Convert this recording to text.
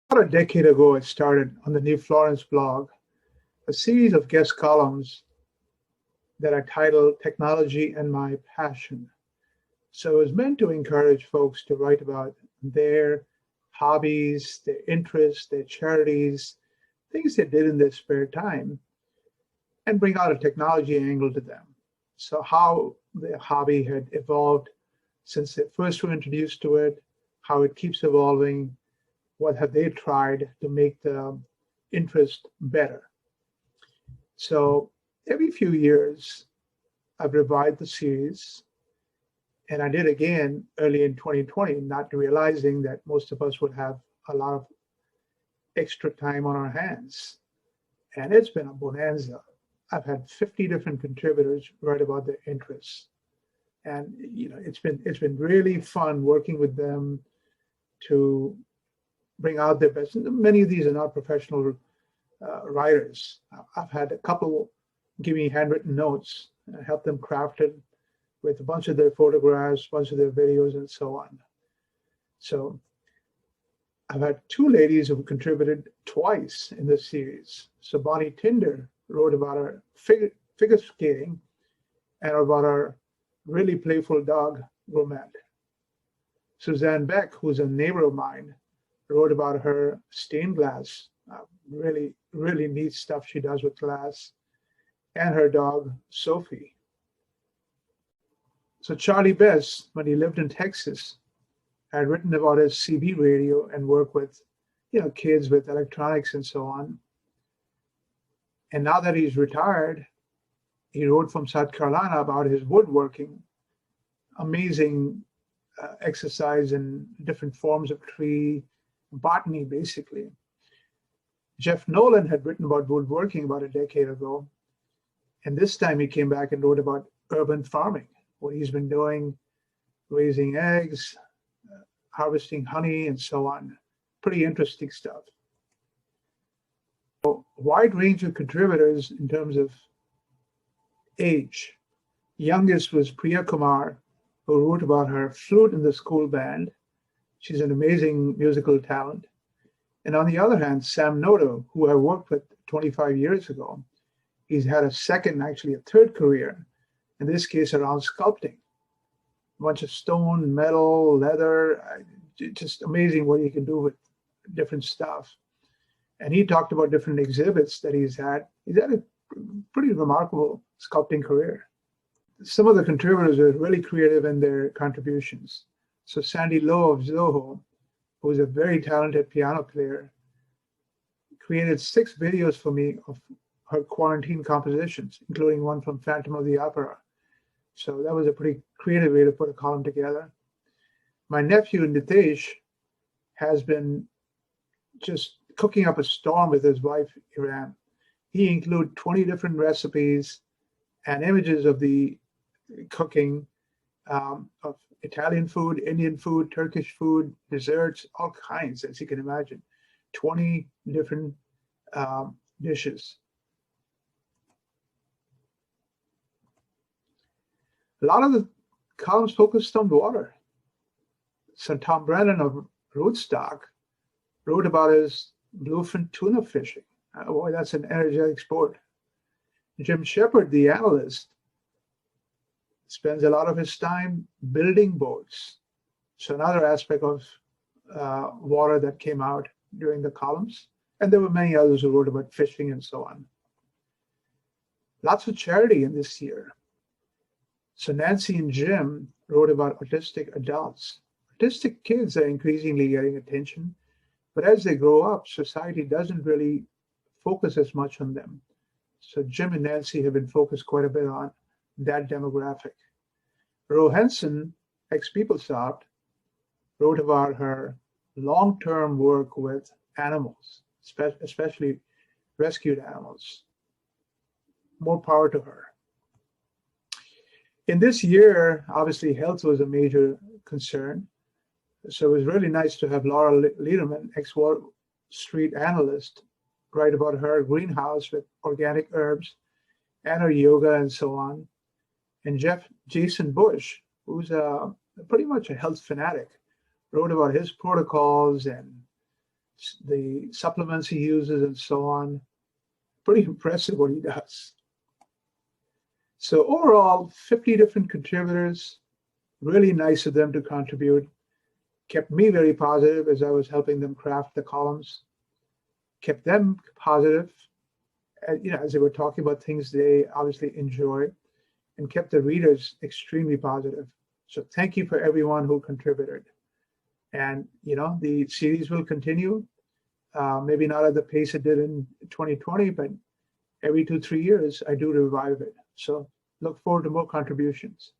About a decade ago, I started on the New Florence blog a series of guest columns that I titled Technology and My Passion. So it was meant to encourage folks to write about their hobbies, their interests, their charities, things they did in their spare time, and bring out a technology angle to them. So, how the hobby had evolved since they first were introduced to it, how it keeps evolving, what have they tried to make the interest better. So every few years, I've revived the series, and I did again early in 2020, not realizing that most of us would have a lot of extra time on our hands. And it's been a bonanza. I've had 50 different contributors write about their interests. And it's been really fun working with them to bring out their best. Many of these are not professional writers. I've had a couple give me handwritten notes, help them craft it with a bunch of their photographs, a bunch of their videos, and so on. So I've had two ladies who contributed twice in this series. So Bonnie Tinder wrote about her figure skating and about her really playful dog, Romette. Suzanne Beck, who's a neighbor of mine, wrote about her stained glass, really, really neat stuff she does with glass, and her dog, Sophie. So Charlie Bess, when he lived in Texas, had written about his CB radio and work with, kids with electronics and so on. And now that he's retired, he wrote from South Carolina about his woodworking, amazing exercise in different forms of tree, botany, basically. Jeff Nolan had written about woodworking about a decade ago. And this time he came back and wrote about urban farming, what he's been doing, raising eggs, harvesting honey, and so on. Pretty interesting stuff. So, wide range of contributors in terms of age. Youngest was Priya Kumar, who wrote about her flute in the school band. She's an amazing musical talent. And on the other hand, Sam Noto, who I worked with 25 years ago, he's had a second, actually a third career, in this case around sculpting. A bunch of stone, metal, leather, just amazing what he can do with different stuff. And he talked about different exhibits that he's had. He's had a pretty remarkable sculpting career. Some of the contributors are really creative in their contributions. So Sandy Lowe of Zoho, who's a very talented piano player, created 6 videos for me of her quarantine compositions, including one from Phantom of the Opera. So that was a pretty creative way to put a column together. My nephew, Nitesh, has been just cooking up a storm with his wife, Iran. He included 20 different recipes and images of the cooking of Italian food, Indian food, Turkish food, desserts, all kinds, as you can imagine. 20 different dishes. A lot of the columns focused on water. So Tom Brennan of Rootstock wrote about his bluefin tuna fishing. Boy, that's an energetic sport. Jim Shepard, the analyst, spends a lot of his time building boats. So another aspect of water that came out during the columns. And there were many others who wrote about fishing and so on. Lots of charity in this year. So Nancy and Jim wrote about autistic adults. Autistic kids are increasingly getting attention, but as they grow up, society doesn't really focus as much on them. So Jim and Nancy have been focused quite a bit on that demographic. Ro Henson, ex-PeopleSoft, wrote about her long-term work with animals, especially rescued animals. More power to her. In this year, obviously, health was a major concern. So it was really nice to have Laura Lederman, ex-Wall Street analyst, write about her greenhouse with organic herbs and her yoga and so on. And Jason Bush, who's pretty much a health fanatic, wrote about his protocols and the supplements he uses and so on. Pretty impressive what he does. So overall, 50 different contributors, really nice of them to contribute. Kept me very positive as I was helping them craft the columns. Kept them positive, as they were talking about things they obviously enjoy, and kept the readers extremely positive. So thank you for everyone who contributed. And, the series will continue, maybe not at the pace it did in 2020, but every 2-3 years, I do revive it. So look forward to more contributions.